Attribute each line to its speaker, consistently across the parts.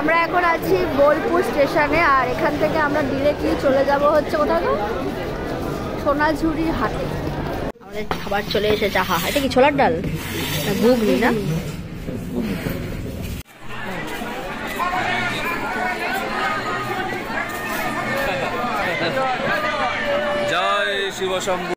Speaker 1: আমরা এখন আছি বোলপুর স্টেশনে, আর এখান থেকে আমরা ডিরেক্টলি চলে যাব হচ্ছে কোথাও তো সোনাঝুরির হাটে। আমাদের খাবার চলে এসেছে। আহা, এটা কি ছোলার ডাল না ঘুগনি? না
Speaker 2: জয় শিব শম্ভু।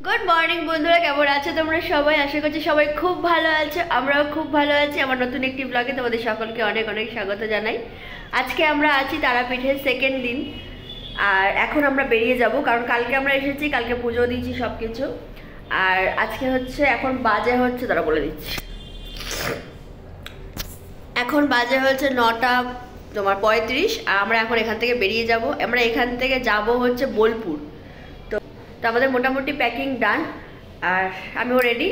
Speaker 1: গুড মর্নিং বন্ধুরা, কেমন আছো তোমরা সবাই? আশা করছি সবাই খুব ভালো আছো, আমরাও খুব ভালো আছি। আমার নতুন একটি ব্লগে তোমাদের সকলকে অনেক অনেক স্বাগত জানাই। আজকে আমরা আছি তারাপীঠের সেকেন্ড দিন, আর এখন আমরা বেরিয়ে যাব, কারণ কালকে আমরা এসেছি, কালকে পুজো দিয়েছি সব কিছু। আর আজকে হচ্ছে এখন বাজে হচ্ছে, তারা বলে দিচ্ছি, এখন বাজে হচ্ছে 9টা 35। আর আমরা এখন এখান থেকে বেরিয়ে যাব। আমরা এখান থেকে যাব হচ্ছে বোলপুর। তো আমাদের মোটামুটি প্যাকিং ডান, আর আমিও রেডি,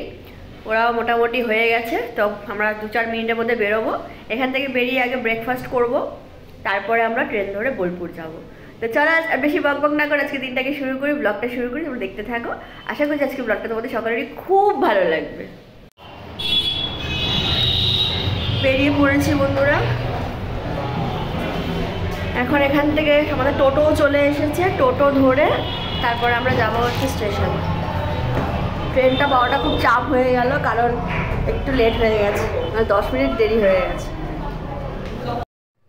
Speaker 1: ওরাও মোটামুটি হয়ে গেছে। তো আমরা 2-4 মিনিটের মধ্যে বেরোবো। এখান থেকে বেরিয়ে আগে ব্রেকফাস্ট করব, তারপরে আমরা ট্রেন ধরে বোলপুর যাব। তো চলো আর বেশি বকবক না করে আজকে দিনটাকে শুরু করি, ব্লগটা শুরু করি। তোমরা দেখতে থাকো, আশা করছি আজকে ব্লগটা তোমাদের সকলেরই খুব ভালো লাগবে। বেরিয়ে পড়েছি বন্ধুরা, এখন এখান থেকে আমাদের টোটোও চলে এসেছে। টোটো ধরে তারপর আমরা যাবো হচ্ছে স্টেশন। ট্রেনটা পাওয়াটা খুব চাপ হয়ে গেল, কারণ একটু লেট হয়ে গেছে, 10 মিনিট দেরি হয়ে গেছে।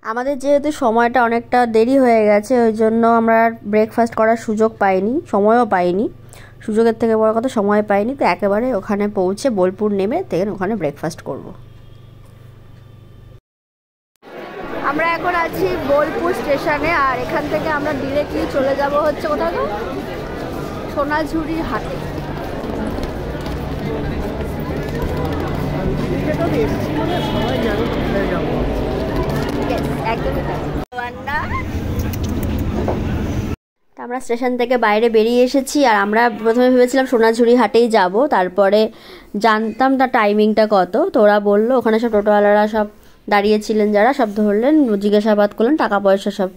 Speaker 1: আমাদের যেহেতু সময়টা অনেকটা দেরি হয়ে গেছে, ওই জন্য আমরা ব্রেকফাস্ট করার সুযোগ পাইনি, সময়ও পাইনি। সুযোগের থেকে বড় কথা সময় পাইনি। তো একেবারে ওখানে পৌঁছে বোলপুর নেমে ওখানে ব্রেকফাস্ট করব। আমরা এখন আছি বোলপুর স্টেশনে, আর এখান থেকে আমরা ডিরেক্টলি চলে যাব হচ্ছে কোথাও তো সোনাঝুরির হাটে। আমরা স্টেশন থেকে বাইরে বেরিয়ে এসেছি, আর আমরা প্রথমে ভেবেছিলাম সোনাঝুরি হাটেই যাব, তারপরে জানতাম তার টাইমিংটা কত। তো ওরা বললো, ওখানে সব টোটোওয়ালারা সব দাঁড়িয়েছিলেন, যারা সব ধরলেন, জিজ্ঞাসাবাদ করলেন, টাকা পয়সা সব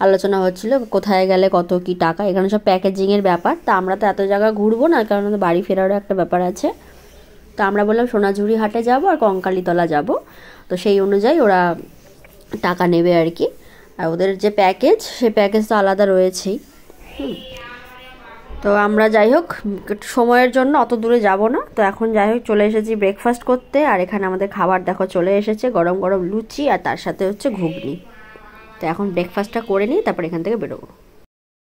Speaker 1: আলোচনা হচ্ছিল, কোথায় গেলে কত কি টাকা, এখানে সব প্যাকেজিংয়ের ব্যাপার। তা আমরা তো এত জায়গা ঘুরবো না, কারণ বাড়ি ফেরারও একটা ব্যাপার আছে। তো আমরা বললাম সোনাঝুরি হাটে যাব আর কঙ্কালীতলা যাব। তো সেই অনুযায়ী ওরা টাকা নেবে আর কি। আর ওদের যে প্যাকেজ, সে প্যাকেজ তো আলাদা রয়েছেই। তো আমরা যাই হোক সময়ের জন্য অত দূরে যাব না। তো এখন যাই হোক চলে এসেছি ব্রেকফাস্ট করতে, আর এখানে আমাদের খাবার দেখো চলে এসেছে, গরম গরম লুচি আর তার সাথে হচ্ছে ঘুগনি। তো এখন ব্রেকফাস্টটা করে নিই, তারপর এখান থেকে বেরোবো।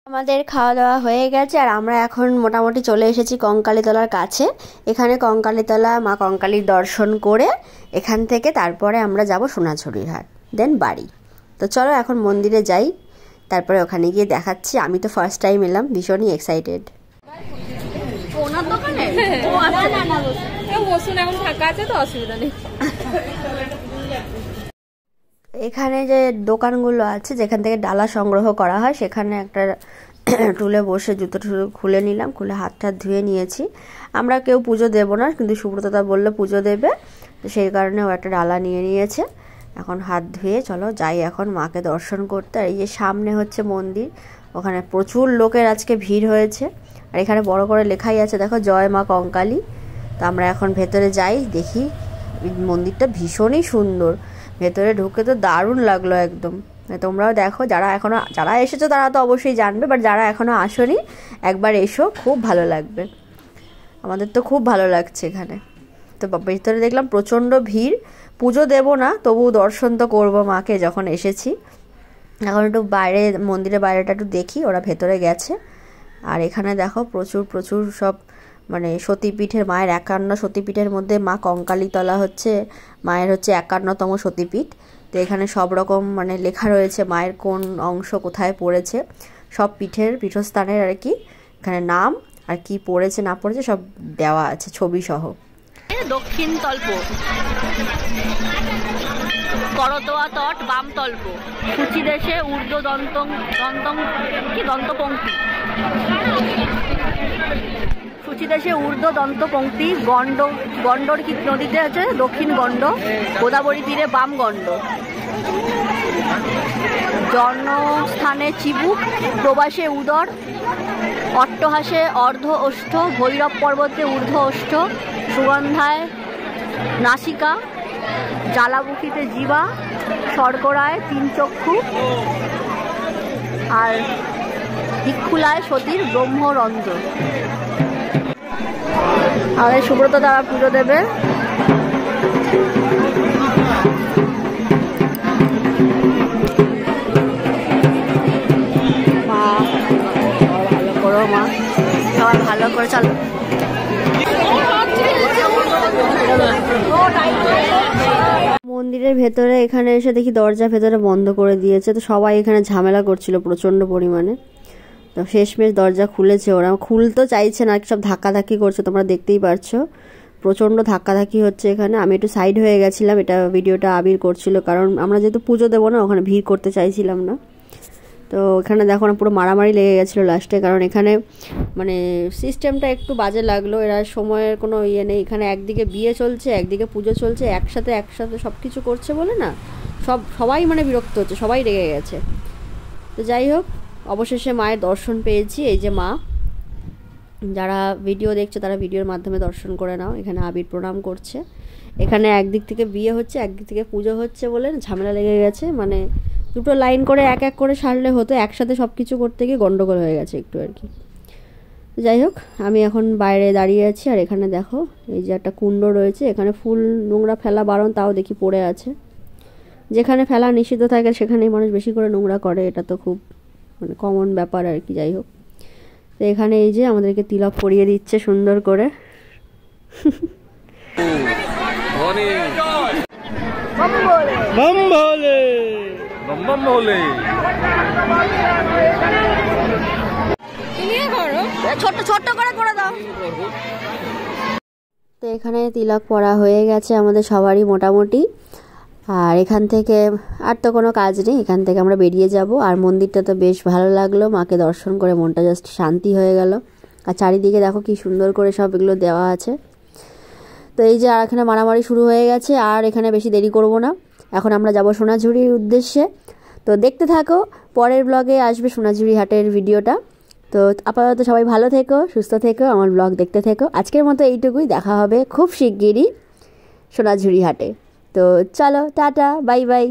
Speaker 1: আমাদের খাওয়া দাওয়া হয়ে গেছে, আর আমরা এখন মোটামুটি চলে এসেছি কঙ্কালীতলার কাছে। এখানে কঙ্কালীতলা মা কঙ্কালীর দর্শন করে এখান থেকে তারপরে আমরা যাব সোনাঝুরির হাট, দেন বাড়ি। তো চলো এখন মন্দিরে যাই, তারপরে ওখানে গিয়ে দেখাচ্ছি। আমি তো ফার্স্ট টাইম এলাম, ভীষণই এক্সাইটেড। এখানে যে দোকানগুলো আছে, যেখান থেকে ডালা সংগ্রহ করা হয়, সেখানে একটা টুলে বসে জুতো টুতো খুলে নিলাম, খুলে হাত টাত ধুয়ে নিয়েছি। আমরা কেউ পুজো দেবো না, কিন্তু সুব্রতদা বললো পুজো দেবে, সেই কারণে ও একটা ডালা নিয়ে নিয়েছে। এখন হাত ধুয়ে চলো যাই এখন মাকে দর্শন করতে। আর এই যে সামনে হচ্ছে মন্দির, ওখানে প্রচুর লোকের আজকে ভিড় হয়েছে, আর এখানে বড় করে লেখাই আছে দেখো, জয় মা কঙ্কালী। তো আমরা এখন ভেতরে যাই, দেখি। মন্দিরটা ভীষণই সুন্দর, ভেতরে ঢুকে তো দারুণ লাগলো একদম। তোমরাও দেখো, যারা এসেছো তারা তো অবশ্যই জানবে, বাট যারা এখনো আসোনি একবার এসো, খুব ভালো লাগবে। আমাদের তো খুব ভালো লাগছে এখানে। তো ভেতরে দেখলাম প্রচণ্ড ভিড়, পুজো দেবো না, তবু দর্শন তো করবো মাকে যখন এসেছি। এখন একটু বাইরে, মন্দিরের বাইরেটা একটু দেখি, ওরা ভেতরে গেছে। আর এখানে দেখো প্রচুর প্রচুর সব মানে সতীপীঠের, মায়ের 51 সতীপীঠের মধ্যে মা কঙ্কালীতলা হচ্ছে মায়ের হচ্ছে 51তম সতীপীঠ। তো এখানে সব রকম মানে লেখা রয়েছে মায়ের কোন অংশ কোথায় পড়েছে, সব পীঠস্থানের আর কি, এখানে নাম আর কি পড়েছে না পড়েছে সব দেওয়া আছে ছবি সহ। দক্ষিণ তল্প, করতোয়া তট বাম তল্প, সূচি দেশে ঊর্ধ্ব দন্তপঙ্ক্তি, সূচি দেশে ঊর্ধ্ব দন্তপঙ্ক্তি, গণ্ডর কি নদীতে আছে দক্ষিণ গণ্ড, গোদাবরী তীরে বাম গণ্ড, জন্মস্থানে চিবুক, প্রবাসে উদর, অট্টহাসে অর্ধ ওষ্ঠ, ভৈরব পর্বতে ঊর্ধ্ব ওষ্ঠ, সুগন্ধায় নাসিকা, জ্বালামুখীতে জিবা, শর্করায় 3 চক্ষু, আর দিক্ষুলায় সতীর ব্রহ্মরন্ধ্র। আমাদের সুব্রত দ্বারা পুজো দেবে। মা ভালো করো, মা সবাই ভালো করে চলো। মন্দিরের ভেতরে এখানে এসে দেখি দরজা ভেতরে বন্ধ করে দিয়েছে, তো সবাই এখানে ঝামেলা করছিল প্রচণ্ড পরিমাণে। তো শেষমেশ দরজা খুলেছে, ওরা খুলতে চাইছে না, সব ধাক্কাধাক্কি করছে, তোমরা দেখতেই পারছো প্রচণ্ড ধাক্কাধাক্কি হচ্ছে এখানে। আমি একটু সাইড হয়ে গেছিলাম, এটা ভিডিওটা আবির করছিল, কারণ আমরা যেহেতু পুজো দেবো না ওখানে ভিড় করতে চাইছিলাম না। তো এখানে দেখো না পুরো মারামারি লেগে গেছিলো লাস্টে, কারণ এখানে মানে সিস্টেমটা একটু বাজে লাগলো। এরা সময়ের কোনো ইয়ে নেই, এখানে একদিকে বিয়ে চলছে একদিকে পুজো চলছে, একসাথে সব কিছু করছে বলে না, সবাই মানে বিরক্ত হচ্ছে, সবাই রেগে গেছে। তো যাই হোক, অবশেষে মায়ের দর্শন পেয়েছি। এই যে মা, যারা ভিডিও দেখছে তারা ভিডিওর মাধ্যমে দর্শন করে নাও। এখানে আবির প্রণাম করছে। এখানে একদিক থেকে বিয়ে হচ্ছে একদিক থেকে পুজো হচ্ছে বলে ঝামেলা লেগে গেছে, মানে দুটো লাইন করে এক এক করে সারলে হতো, একসাথে সব কিছু করতে গিয়ে গন্ডগোল হয়ে গেছে একটু আর কি। যাই হোক, আমি এখন বাইরে দাঁড়িয়ে আছি, আর এখানে দেখো এই যে একটা কুণ্ড রয়েছে, এখানে ফুল নোংরা ফেলা বারণ, তাও দেখি পড়ে আছে। যেখানে ফেলা নিষিদ্ধ থাকে সেখানেই মানুষ বেশি করে নোংরা করে, এটা তো খুব মানে কমন ব্যাপার আর কি। যাই হোক, তো এখানে এই যে আমাদেরকে তিলক পরিয়ে দিচ্ছে সুন্দর করে। ছোট্ট করে করে দাও। তো এখানে তিলক পরা হয়ে গেছে আমাদের সবারই মোটামুটি, আর এখান থেকে আর তো কোনো কাজ নেই, এখান থেকে আমরা বেরিয়ে যাব। আর মন্দিরটা তো বেশ ভালো লাগলো, মাকে দর্শন করে মনটা জাস্ট শান্তি হয়ে গেল। আর চারিদিকে দেখো কি সুন্দর করে সব এগুলো দেওয়া আছে। তো এই যে আর এখানে মারামারি শুরু হয়ে গেছে, আর এখানে বেশি দেরি করব না, এখন আমরা যাব সোনাঝুরির উদ্দেশ্যে। তো দেখতে থাকো, পরের ব্লগে আসবে সোনাঝুরি হাটের ভিডিওটা। তো আপাতত সবাই ভালো থেকো, সুস্থ থেকো, আমার ব্লগ দেখতে থেকো। আজকের মতো এইটুকুই, দেখা হবে খুব শিগগিরই সোনাঝুরি হাটে। তো চলো, টাটা, বাই বাই।